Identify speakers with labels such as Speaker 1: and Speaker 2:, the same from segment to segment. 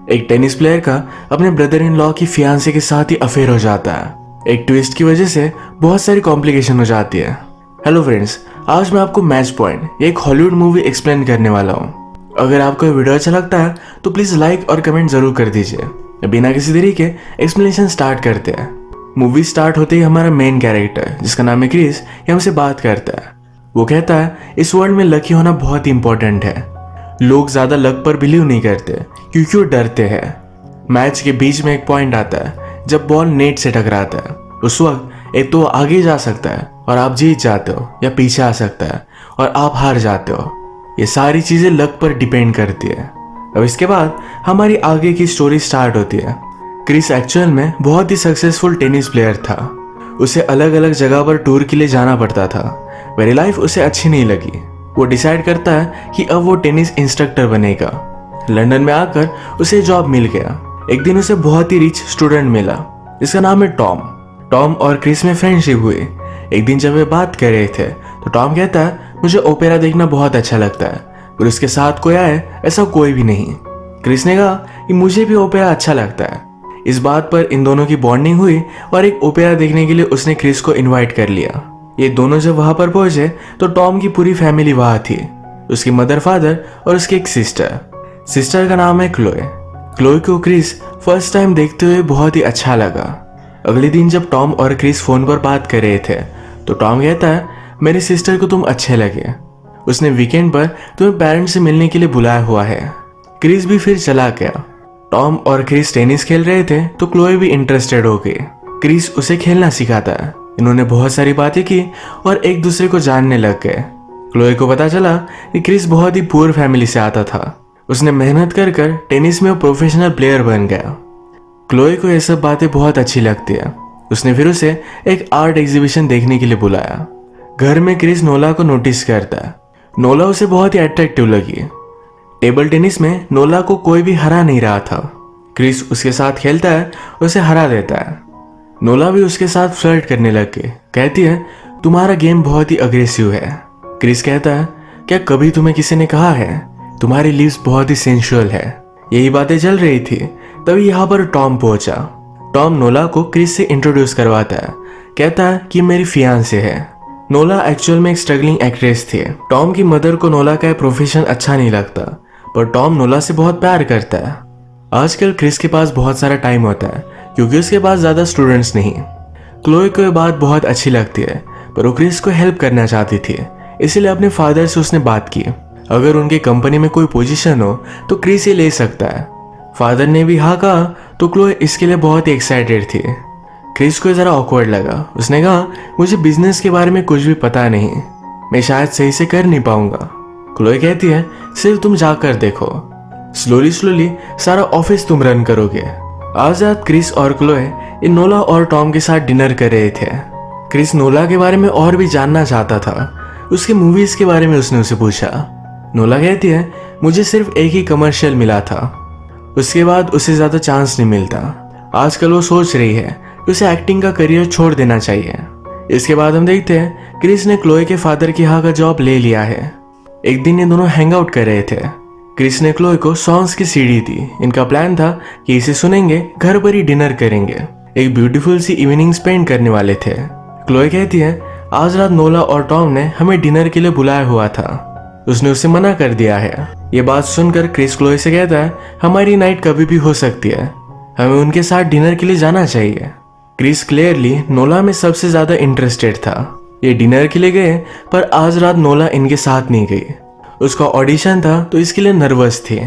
Speaker 1: एक tennis player का अपने ब्रदर इन लॉ की फियांसे के साथ ही अफेयर हो जाता है। एक ट्विस्ट की वजह से बहुत सारी कॉम्प्लिकेशन हो जाती है। हेलो फ्रेंड्स, आज मैं आपको मैच पॉइंट एक हॉलीवुड मूवी एक्सप्लेन करने वाला हूँ। अगर आपको ये वीडियो अच्छा लगता है तो प्लीज लाइक और कमेंट जरूर कर दीजिए। बिना किसी देरी के एक्सप्लेनेशन स्टार्ट करते हैं। मूवी स्टार्ट होते ही हमारा मेन कैरेक्टर जिसका नाम है क्रिस, ये हमसे बात करता है। वो कहता है इस वर्ल्ड में लकी होना बहुत ही इंपॉर्टेंट है। लोग ज्यादा लक पर बिलीव नहीं करते क्योंकि वो डरते हैं। मैच के बीच में एक पॉइंट आता है जब बॉल नेट से टकराता है। उस वक्त एक तो आगे जा सकता है और आप जीत जाते हो, या पीछे आ सकता है और आप हार जाते हो। ये सारी चीजें लक पर डिपेंड करती है। अब इसके बाद हमारी आगे की स्टोरी स्टार्ट होती है। क्रिस एक्चुअल में बहुत ही सक्सेसफुल टेनिस प्लेयर था। उसे अलग अलग जगह पर टूर के लिए जाना पड़ता था। मेरी लाइफ उसे अच्छी नहीं लगी। वो डिसाइड करता है कि अब वो टेनिस इंस्ट्रक्टर बनेगा। लंदन में आकर उसे जॉब मिल गया। एक दिन उसे बहुत ही रिच स्टूडेंट मिला जिसका नाम है टॉम। टॉम और क्रिस में फ्रेंडशिप हुई। एक दिन जब वे बात कर रहे थे तो टॉम कहता है मुझे ओपेरा देखना बहुत अच्छा लगता है, और उसके साथ कोई आए ऐसा कोई भी नहीं। क्रिस ने कहा कि मुझे भी ओपेरा अच्छा लगता है। इस बात पर इन दोनों की बॉन्डिंग हुई और एक ओपेरा देखने के लिए उसने क्रिस को इनवाइट कर लिया। ये दोनों जब वहां पर पहुंचे तो टॉम की पूरी फैमिली वहां थी। उसकी मदर, फादर और उसकी एक सिस्टर का नाम है क्लोए। क्लोए को क्रिस फर्स्ट टाइम देखते हुए बहुत ही अच्छा लगा। अगले दिन जब टॉम और क्रिस फोन पर बात कर रहे थे तो टॉम कहता है मेरी सिस्टर को तुम अच्छे लगे। उसने वीकेंड पर तुम्हें पेरेंट्स से मिलने के लिए बुलाया हुआ है। क्रिस भी फिर चला गया। टॉम और क्रिस टेनिस खेल रहे थे तो क्लोए भी इंटरेस्टेड हो गई। क्रिस उसे खेलना सिखाता है। इन्होंने बहुत सारी बातें की और एक दूसरे को जानने लग गए। क्लोए को पता चला कि क्रिस बहुत ही पुअर फैमिली से आता था। उसने मेहनत कर टेनिस में प्रोफेशनल प्लेयर बन गया। क्लोए को ये सब बातें बहुत अच्छी लगती है। उसने फिर उसे एक आर्ट एग्जीबिशन देखने के लिए बुलाया। घर में क्रिस नोला को नोटिस करता है। नोला उसे बहुत ही अट्रैक्टिव लगी। टेबल टेनिस में नोला को कोई भी हरा नहीं रहा था। क्रिस उसके साथ खेलता है और उसे हरा देता है। नोला भी उसके साथ फ्लर्ट करने लग गई। कहती है तुम्हारा गेम बहुत ही अग्रेसिव है। क्रिस कहता है क्या कभी तुम्हें किसी ने कहा है तुम्हारी लिप्स बहुत ही सेंसुअल है। यही बातें चल रही थी तभी यहाँ पर टॉम पहुंचा। टॉम नोला को क्रिस से इंट्रोड्यूस करवाता है। कहता है कि मेरी फियांसे है। नोला एक्चुअल में एक स्ट्रगलिंग एक्ट्रेस थी। टॉम की मदर को नोला का प्रोफेशन अच्छा नहीं लगता, पर टॉम नोला से बहुत प्यार करता है। आजकल क्रिस के पास बहुत सारा टाइम होता है क्योंकि उसके पास ज्यादा स्टूडेंट्स नहीं। क्लोए को यह बात बहुत अच्छी लगती है, पर वो क्रिस को हेल्प करना चाहती थी, इसीलिए अपने फादर से उसने बात की अगर उनके कंपनी में कोई पोजीशन हो तो क्रिस ये ले सकता है। फादर ने भी हाँ कहा तो क्लोए इसके लिए बहुत ही एक्साइटेड थी। क्रिस को जरा ऑकवर्ड लगा। उसने कहा मुझे बिजनेस के बारे में कुछ भी पता नहीं, मैं शायद सही से कर नहीं पाऊंगा। क्लोए कहती है सिर्फ तुम जाकर देखो, स्लोली सारा ऑफिस तुम रन करोगे। आज रात क्रिस और क्लोए इन नोला और टॉम के साथ डिनर कर रहे थे। क्रिस नोला के बारे में और भी जानना चाहता था। उसके मूवीज के बारे में उसने उसे पूछा। नोला कहती है मुझे सिर्फ एक ही कमर्शियल मिला था, उसके बाद उसे ज्यादा चांस नहीं मिलता। आजकल वो सोच रही है कि उसे एक्टिंग का करियर छोड़ देना चाहिए। इसके बाद हम देखते हैं क्रिस ने क्लोए के फादर के यहाँ का जॉब ले लिया है। एक दिन ये दोनों हैंग आउट कर रहे थे। क्रिस ने क्लोए को सॉन्ग्स की सीडी दी। इनका प्लान था कि इसे सुनेंगे, घर पर ही डिनर करेंगे, एक ब्यूटीफुल सी इवनिंग स्पेंड करने वाले थे। क्लोए कहती है आज रात नोला और टॉम ने हमें डिनर के लिए बुलाया हुआ था, उसने उसे मना कर दिया है। ये बात सुनकर क्रिस क्लोए से कहता है हमारी नाइट कभी भी हो सकती है, हमें उनके साथ डिनर के लिए जाना चाहिए। क्रिस क्लियरली नोला में सबसे ज्यादा इंटरेस्टेड था। ये डिनर के लिए गए पर आज रात नोला इनके साथ नहीं गई। उसका ऑडिशन था तो इसके लिए नर्वस थी।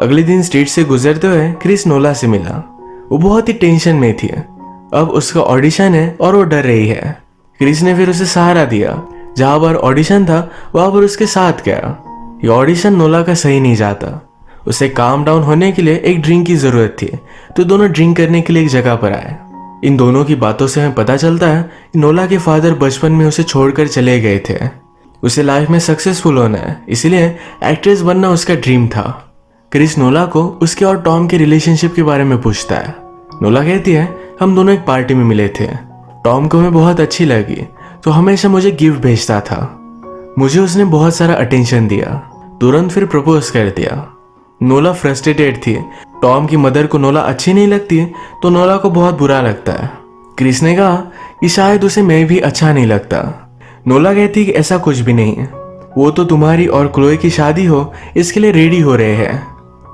Speaker 1: अगले दिन स्ट्रीट से गुजरते हुए क्रिस नोला से मिला। वो बहुत ही टेंशन में थी। अब उसका ऑडिशन है और वो डर रही है। क्रिस ने फिर उसे सहारा दिया। जहां पर ऑडिशन था वहां पर उसके साथ गया। ये ऑडिशन नोला का सही नहीं जाता। उसे काम डाउन होने के लिए एक ड्रिंक की जरूरत थी, तो दोनों ड्रिंक करने के लिए एक जगह पर आए। इन दोनों की बातों से हमें पता चलता है कि नोला के फादर बचपन में उसे छोड़कर चले गए थे। उसे लाइफ में सक्सेसफुल होना है, इसलिए एक्ट्रेस बनना उसका ड्रीम था। क्रिस नोला को उसके और टॉम के रिलेशनशिप के बारे में पूछता है। नोला कहती है हम दोनों एक पार्टी में मिले थे। टॉम को मैं बहुत अच्छी लगी तो हमेशा मुझे गिफ्ट भेजता था। मुझे उसने बहुत सारा अटेंशन दिया, तुरंत फिर प्रपोज कर दिया। नोला फ्रस्ट्रेटेड थी टॉम की मदर को नोला अच्छी नहीं लगती तो नोला को बहुत बुरा लगता है। क्रिस ने कहा कि शायद उसे मैं भी अच्छा नहीं लगता। नोला कहती कि ऐसा कुछ भी नहीं है, वो तो तुम्हारी और क्लोए की शादी हो इसके लिए रेडी हो रहे हैं।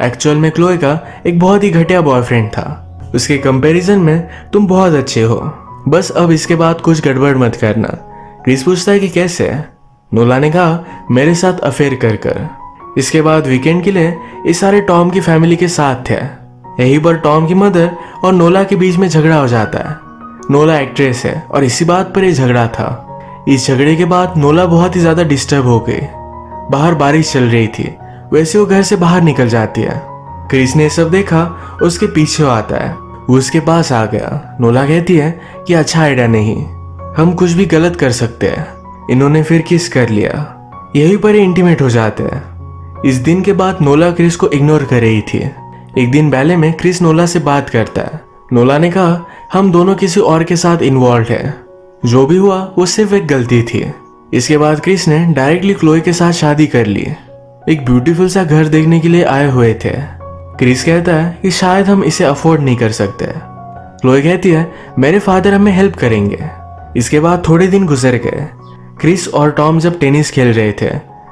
Speaker 1: एक्चुअल में क्लोए का एक बहुत ही घटिया बॉयफ्रेंड था, उसके कंपैरिजन में तुम बहुत अच्छे हो, बस अब इसके बाद कुछ गड़बड़ मत करना। क्रिस पूछता है कि कैसे? नोला ने कहा मेरे साथ अफेयर कर कर। इसके बाद वीकेंड के लिए ये सारे टॉम की फैमिली के साथ थे। यहीं पर टॉम की मदर और नोला के बीच में झगड़ा हो जाता है। नोला एक्ट्रेस है और इसी बात पर यह झगड़ा था। इस झगड़े के बाद नोला बहुत ही ज्यादा डिस्टर्ब हो गई। बाहर बारिश चल रही थी, वैसे वो घर से बाहर निकल जाती है। क्रिस ने सब देखा, उसके पीछे आता है, वो उसके पास आ गया। नोला कहती है कि अच्छा आइडिया नहीं, हम कुछ भी गलत कर सकते हैं। इन्होंने फिर किस कर लिया, यहीं पर इंटीमेट हो जाते हैं। इस दिन के बाद नोला क्रिस को इग्नोर कर रही थी। एक दिन बैले में क्रिस नोला से बात करता है। नोला ने कहा हम दोनों किसी और के साथ इन्वॉल्व है, जो भी हुआ वो सिर्फ एक गलती थी। इसके बाद क्रिस ने डायरेक्टली क्लोए के साथ शादी कर ली। एक ब्यूटीफुल सा घर देखने के लिए आए हुए थे। क्रिस कहता है कि शायद हम इसे अफोर्ड नहीं कर सकते। क्लोए कहती है मेरे फादर हमें हेल्प करेंगे। इसके बाद थोड़े दिन गुजर गए। क्रिस और टॉम जब टेनिस खेल रहे थे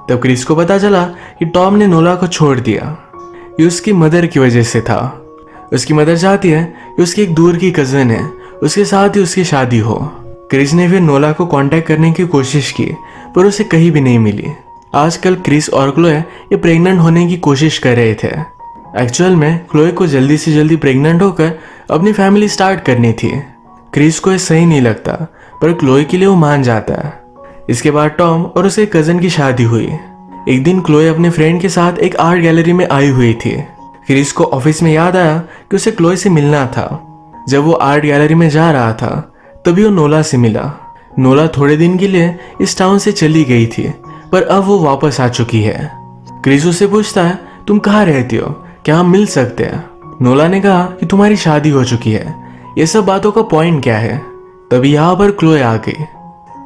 Speaker 1: तब क्रिस को पता चला कि टॉम ने नोला को छोड़ दिया। ये उसकी मदर की वजह से था। उसकी मदर चाहती है कि उसकी एक दूर की कजन है, उसके साथ ही उसकी शादी हो। क्रिस ने फिर नोला को कांटेक्ट करने की कोशिश की पर उसे कहीं भी नहीं मिली। आजकल क्रिस और क्लोए ये प्रेग्नेंट होने की कोशिश कर रहे थे। एक्चुअल में क्लोए को जल्दी से जल्दी प्रेग्नेंट होकर अपनी फैमिली स्टार्ट करनी थी। क्रिस को ये सही नहीं लगता पर क्लोए के लिए वो मान जाता है। इसके बाद टॉम और उसके कजन की शादी हुई। एक दिन क्लोए अपने फ्रेंड के साथ एक आर्ट गैलरी में आई हुई थी। क्रिस को ऑफिस में याद आया कि उसे क्लोए से मिलना था। जब वो आर्ट गैलरी में जा रहा था तभी वो नोला से मिला। नोला थोड़े दिन के लिए इस टाउन से चली गई थी पर अब वो वापस आ चुकी है। क्रिस उससे पूछता है तुम कहाँ रहती हो, क्या हम मिल सकते हैं? नोला ने कहा कि तुम्हारी शादी हो चुकी है, ये सब बातों का पॉइंट क्या है? तभी यहाँ पर क्लोए आ गई।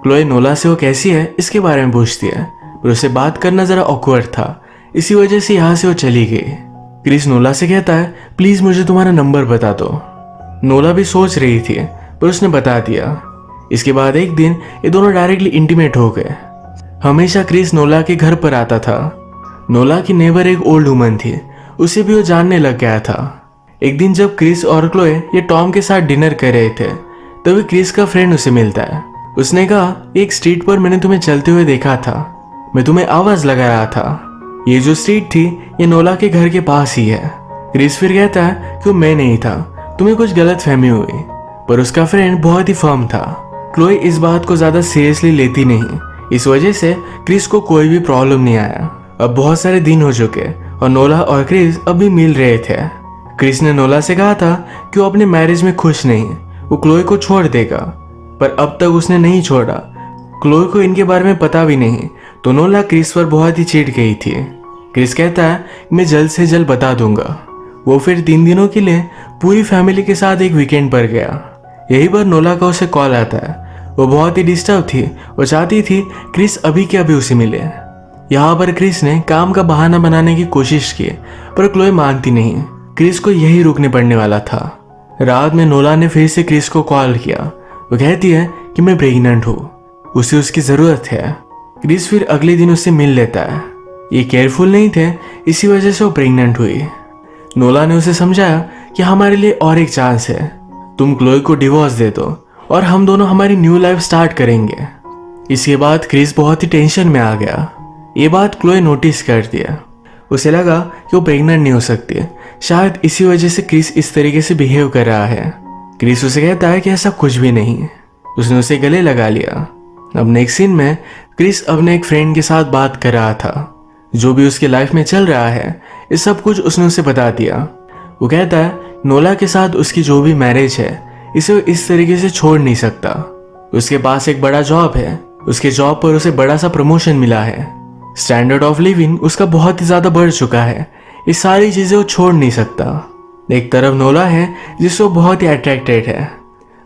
Speaker 1: क्लोए नोला से वो कैसी है इसके बारे में पूछती है पर उसे बात करना जरा ऑकवर्ड था, इसी वजह से यहाँ से वो चली गई। क्रिस नोला से कहता है प्लीज मुझे तुम्हारा नंबर बता दो। नोला भी सोच रही थी पर उसने बता दिया। इसके बाद एक दिन ये दोनों डायरेक्टली इंटीमेट हो गए। हमेशा क्रिस नोला के घर पर आता था। नोला की नेबर एक ओल्ड वुमन थी, उसे भी वो जानने लग गया था। एक दिन जब क्रिस और क्लोए ये टॉम के साथ डिनर कर रहे थे तभी क्रिस का फ्रेंड उसे मिलता है। उसने कहा एक स्ट्रीट पर मैंने तुम्हें चलते हुए देखा था, मैं तुम्हें आवाज लगा रहा था। ये जो स्ट्रीट थी ये नोला के घर के पास ही है। क्रिस फिर कहता है कि वो मैं नहीं था, तुम्हें कुछ गलत फहमी हुई। पर उसका फ्रेंड बहुत ही फर्म था। क्लोए इस बात को ज्यादा सीरियसली लेती नहीं, इस वजह से क्रिस को कोई भी प्रॉब्लम नहीं आया। अब बहुत सारे दिन हो चुके और नोला और क्रिस अब भी मिल रहे थे। क्रिस ने नोला से कहा था कि वो अपने मैरिज में खुश नहीं, वो क्लोए को छोड़ देगा, पर अब तक उसने नहीं छोड़ा। क्लोए को इनके बारे में पता भी नहीं तो नोला क्रिस पर बहुत ही चिढ़ गई थी। क्रिस कहता है मैं जल्द से जल्द बता दूंगा। वो फिर 3 दिनों के लिए पूरी फैमिली के साथ एक वीकेंड पर गया। यही पर नोला का उसे कॉल आता है। वो बहुत ही डिस्टर्ब थी, वो चाहती थी क्रिस अभी के अभी उसे मिले। यहाँ पर क्रिस ने काम का बहाना बनाने की कोशिश की पर क्लोए मानती नहीं। क्रिस को यही रुकने पड़ने वाला था। रात में नोला ने फिर से क्रिस को कॉल किया। वो कहती है कि मैं प्रेग्नेंट हूँ, उसे उसकी जरूरत है। क्रिस फिर अगले दिन उससे मिल लेता है। ये केयरफुल नहीं थे, इसी वजह से वो प्रेग्नेंट हुई। नोला ने उसे समझाया कि हमारे लिए और एक चांस है, तुम क्लोए को डिवोर्स दे दो और हम दोनों हमारी न्यू लाइफ स्टार्ट करेंगे। इसके बाद क्रिस बहुत ही टेंशन में आ गया। ये बात क्लोए नोटिस कर दिया। उसे लगा कि वो प्रेग्नेंट नहीं हो सकती, शायद इसी वजह से क्रिस इस तरीके से बिहेव कर रहा है। क्रिस उसे कहता है कि ऐसा कुछ भी नहीं। उसने उसे गले लगा लिया। अब नेक्स्ट सीन में क्रिस अपने एक फ्रेंड के साथ बात कर रहा था। जो भी उसके लाइफ में चल रहा है ये सब कुछ उसने उसे बता दिया। वो कहता है नोला के साथ उसकी जो भी मैरिज है इसे इस तरीके से छोड़ नहीं सकता। उसके पास एक बड़ा जॉब है, उसके जॉब पर उसे बड़ा सा प्रमोशन मिला है, स्टैंडर्ड ऑफ लिविंग उसका बहुत ही ज्यादा बढ़ चुका है। ये सारी चीजें वो छोड़ नहीं सकता। एक तरफ नोला है जिससे वो बहुत ही अट्रैक्टेड है।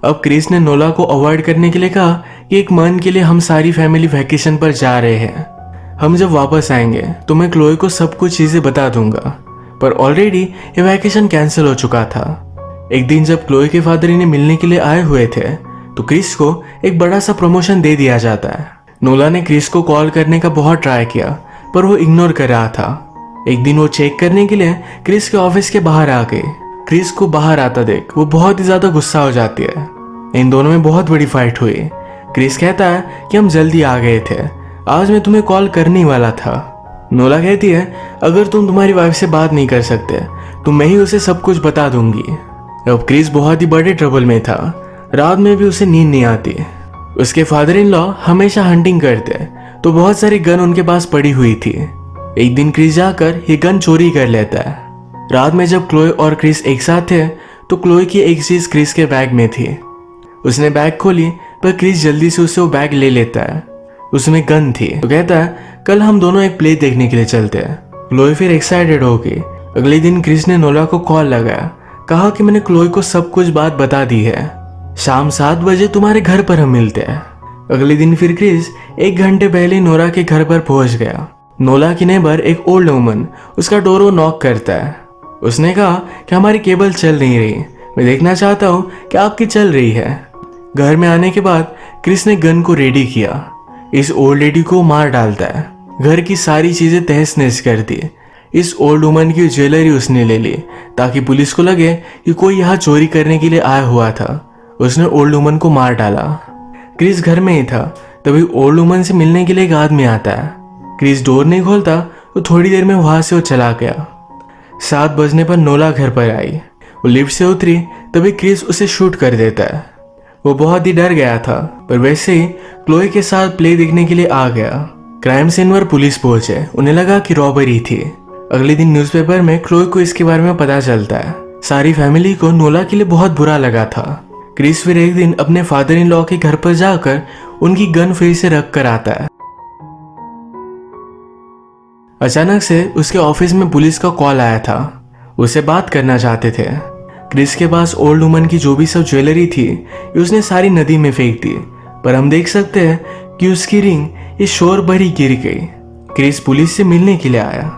Speaker 1: अब क्रिस ने नोला को अवॉइड करने के लिए कहा कि एक मंथ के लिए हम सारी फैमिली वैकेशन पर जा रहे हैं। हम जब वापस आएंगे तो मैं क्लोए को सब कुछ चीजें बता दूंगा। पर ऑलरेडी ये वैकेशन कैंसिल हो चुका था। एक दिन जब क्लोए के फादर इन्हें मिलने के लिए आए हुए थे तो क्रिस को एक बड़ा सा प्रमोशन दे दिया जाता है। नोला ने क्रिस को कॉल करने का बहुत ट्राई किया पर वो इग्नोर कर रहा था। एक दिन वो चेक करने के लिए क्रिस के ऑफिस के बाहर आ गए। क्रिस को बाहर आता देख वो बहुत ही ज्यादा गुस्सा हो जाती है। इन दोनों में बहुत बड़ी फाइट हुई। क्रिस कहता है कि हम जल्दी आ गए थे, आज मैं तुम्हें कॉल करने वाला था। नोला कहती है अगर तुम तुम्हारी वाइफ से बात नहीं कर सकते तो मैं ही उसे सब कुछ बता दूंगी। अब क्रिस बहुत ही बड़े ट्रबल में था, रात में भी उसे नींद नहीं आती। उसके फादर इन लॉ हमेशा हंटिंग करते तो बहुत सारी गन उनके पास पड़ी हुई थी। एक दिन क्रिस जाकर ये गन चोरी कर लेता है। रात में जब क्लोए और क्रिस एक साथ थे तो क्लोए की एक चीज क्रिस के बैग में थी। उसने बैग खोली पर क्रिस जल्दी से उसे वो बैग ले लेता है। उसमें गन थी तो कहता है कल हम दोनों एक प्ले देखने के लिए चलते हैं। क्लोए फिर एक्साइटेड हो गई। अगले दिन क्रिस ने नोला को कॉल लगाया, कहा कि मैंने क्लोए को सब कुछ बात बता दी है, शाम 7 बजे तुम्हारे घर पर हम मिलते हैं। अगले दिन फिर क्रिस 1 घंटे पहले नोरा के घर पर पहुंच गया। नोला की नेबर एक ओल्ड वुमन उसका डोर नॉक करता है। उसने कहा कि हमारी केबल चल नहीं रही, मैं देखना चाहता हूँ कि आपकी चल रही है। घर में आने के बाद क्रिस ने गन को रेडी किया, इस ओल्ड लेडी को मार डालता है। घर की सारी चीजें तहस नहस कर दी। इस ओल्ड वुमन की ज्वेलरी उसने ले ली ताकि पुलिस को लगे कि कोई यहाँ चोरी करने के लिए आया हुआ था। उसने ओल्ड वुमन को मार डाला। क्रिस घर में ही था तभी ओल्ड वुमन से मिलने के लिए एक आदमी आता है। क्रिस डोर नहीं खोलता तो थोड़ी देर में वहां से वो चला गया। 7 बजने पर नोला घर पर आई। वो लिफ्ट से उतरी तभी क्रिस उसे शूट कर देता है। वो बहुत ही डर गया था पर वैसे ही क्लोए के साथ प्ले देखने के लिए आ गया। क्राइम सीन पर पुलिस पहुंचे, उन्हें लगा कि रॉबरी थी। अगले दिन न्यूज़पेपर में क्लोए को इसके बारे में पता चलता है। सारी फैमिली को नोला के लिए बहुत बुरा लगा था। क्रिस फिर एक दिन अपने फादर इन लॉ के घर पर जाकर उनकी गन फिर से रख कर आता है। अचानक से उसके ऑफिस में पुलिस का कॉल आया था, उसे बात करना चाहते थे। क्रिस के पास ओल्ड वुमन की जो भी सब ज्वेलरी थी ये उसने सारी नदी में फेंक दी, पर हम देख सकते हैं कि उसकी रिंग इस शोर पर ही गिर गई। क्रिस पुलिस से मिलने के लिए आया।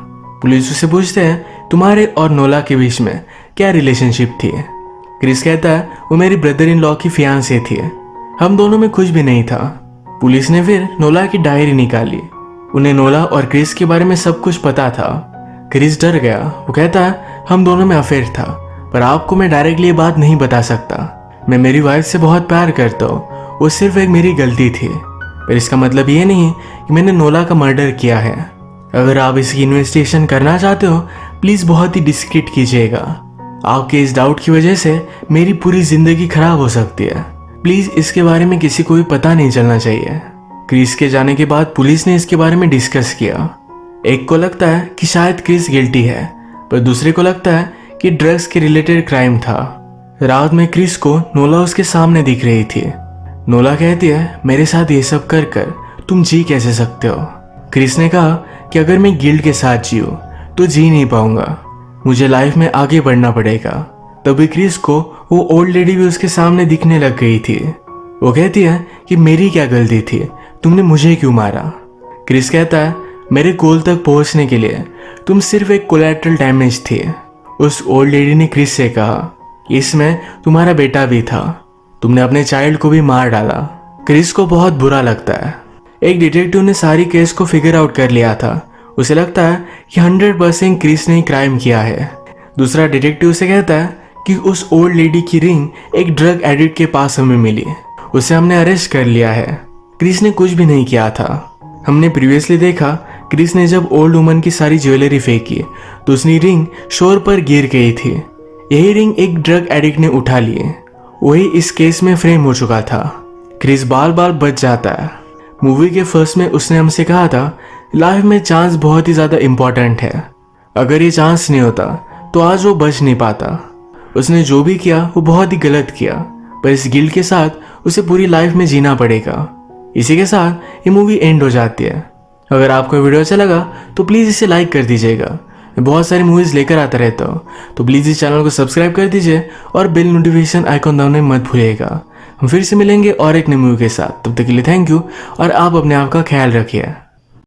Speaker 1: पुलिस उससे पूछते हैं तुम्हारे और नोला के बीच में क्या रिलेशनशिप थी। क्रिस कहता है वो मेरी ब्रदर इन लॉ की फियांसे थी, हम दोनों में कुछ भी नहीं था। पुलिस ने फिर नोला की डायरी निकाली, उन्हें नोला और क्रिस के बारे में सब कुछ पता था। क्रिस डर गया। वो कहता है हम दोनों में अफेयर था पर आपको मैं डायरेक्टली ये बात नहीं बता सकता। मैं मेरी वाइफ से बहुत प्यार करता हूँ, वो सिर्फ एक मेरी गलती थी, पर इसका मतलब ये नहीं कि मैंने नोला का मर्डर किया है। अगर आप इसकी इन्वेस्टिगेशन करना चाहते हो प्लीज बहुत ही डिस्क्रीट कीजिएगा। आपके इस डाउट की वजह से मेरी पूरी जिंदगी खराब हो सकती है, प्लीज इसके बारे में किसी को भी पता नहीं चलना चाहिए। क्रिस के जाने के बाद पुलिस ने इसके बारे में डिस्कस किया। एक को लगता है कि शायद क्रिस गिल्टी है पर दूसरे को लगता है कि ड्रग्स के रिलेटेड क्राइम था। रात में क्रिस को नोला उसके सामने दिख रही थी। नोला कहती है मेरे साथ ये सब कर कर तुम जी कैसे सकते हो। क्रिस ने कहा कि अगर मैं गिल्ट के साथ जीऊं तो जी नहीं पाऊंगा, मुझे लाइफ में आगे बढ़ना पड़ेगा। तभी क्रिस को वो ओल्ड लेडी भी उसके सामने दिखने लग गई थी। वो कहती है कि मेरी क्या गलती थी, तुमने मुझे क्यों मारा। क्रिस कहता है मेरे गोल तक पहुंचने के लिए तुम सिर्फ एक कोलैटरल डैमेज थे। उस ओल्ड लेडी ने क्रिस से कहा इसमें तुम्हारा बेटा भी था, तुमने अपने चाइल्ड को भी मार डाला। क्रिस को बहुत बुरा लगता है। एक डिटेक्टिव ने सारी केस को फिगर आउट कर लिया था, उसे लगता है कि 100% क्रिस ने क्राइम किया है। दूसरा डिटेक्टिव से कहता है कि उस ओल्ड लेडी की रिंग एक ड्रग एडिक्ट के पास हमें मिली, उसे हमने अरेस्ट कर लिया है। क्रिस ने कुछ भी नहीं किया था। हमने प्रीवियसली देखा क्रिस ने जब ओल्ड वुमन की सारी ज्वेलरी फेंकी तो उसकी रिंग शोर पर गिर गई थी। यही रिंग एक ड्रग एडिक्ट ने उठा ली, वही इस केस में फ्रेम हो चुका था। क्रिस बार बार बच जाता है। मूवी के फर्स्ट में उसने हमसे कहा था लाइफ में चांस बहुत ही ज्यादा इंपॉर्टेंट है, अगर ये चांस नहीं होता तो आज वो बच नहीं पाता। उसने जो भी किया वो बहुत ही गलत किया, पर इस गिल्ट के साथ उसे पूरी लाइफ में जीना पड़ेगा। इसी के साथ ये मूवी एंड हो जाती है। अगर आपको वीडियो अच्छा लगा तो प्लीज़ इसे लाइक कर दीजिएगा। मैं बहुत सारी मूवीज़ लेकर आता रहता हूँ, तो प्लीज़ इस चैनल को सब्सक्राइब कर दीजिए और बेल नोटिफिकेशन आइकॉन दबाना मत भूलिएगा। हम फिर से मिलेंगे और एक नई मूवी के साथ। तब तक के लिए थैंक यू और आप अपने आप का ख्याल रखिए।